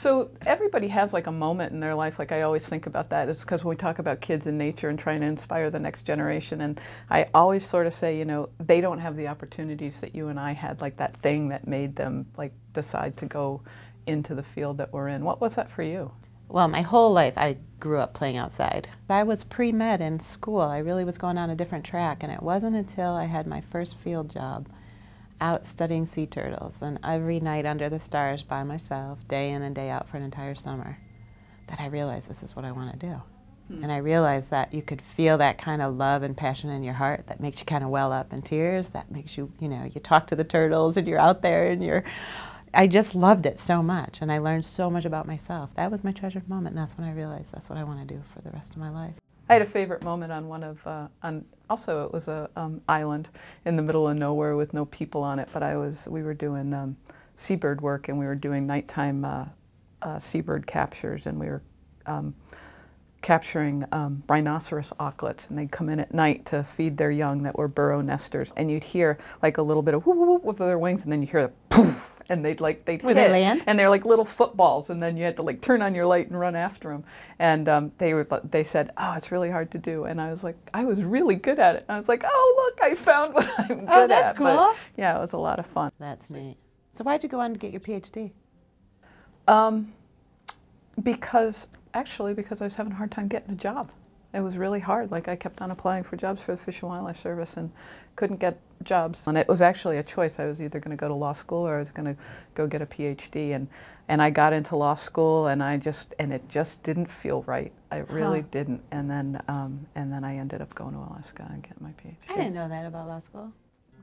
So everybody has like a moment in their life, like I always think about that, is because when we talk about kids and nature and trying to inspire the next generation, and I always sort of say, you know, they don't have the opportunities that you and I had, like that thing that made them like decide to go into the field that we're in. What was that for you? Well, my whole life I grew up playing outside. I was pre-med in school. I really was going on a different track, and it wasn't until I had my first field job out studying sea turtles, and every night under the stars by myself, day in and day out for an entire summer, that I realized this is what I want to do. And I realized that you could feel that kind of love and passion in your heart that makes you kind of well up in tears, that makes you, you know, you talk to the turtles and you're out there and you're, I just loved it so much, and I learned so much about myself. That was my treasured moment, and that's when I realized that's what I want to do for the rest of my life. I had a favorite moment on one of, also it was a island in the middle of nowhere with no people on it, but we were doing seabird work, and we were doing nighttime seabird captures, and we were capturing rhinoceros auklets, and they'd come in at night to feed their young that were burrow nesters, and you'd hear like a little bit of whoop whoop with their wings, and then you hear the poof, and they'd hit, they land? and they're like little footballs, and then you had to like turn on your light and run after them. And they said, oh, it's really hard to do, and I was like, I was really good at it. And I was like, oh look, I found what I'm good at. Oh, that's cool. But, yeah, it was a lot of fun. That's neat. So why'd you go on to get your PhD? Because I was having a hard time getting a job. It was really hard. Like I kept on applying for jobs for the Fish and Wildlife Service and couldn't get jobs. And it was actually a choice. I was either going to go to law school or I was going to go get a PhD. And I got into law school, and it just didn't feel right. It really didn't. And then I ended up going to Alaska and getting my PhD. I didn't know that about law school.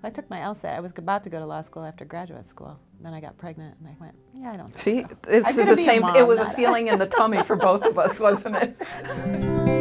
I took my LSAT. I was about to go to law school after graduate school. Then I got pregnant, and I went, yeah, I don't think See, so. it's the same. It was a feeling in the tummy for both of us, wasn't it?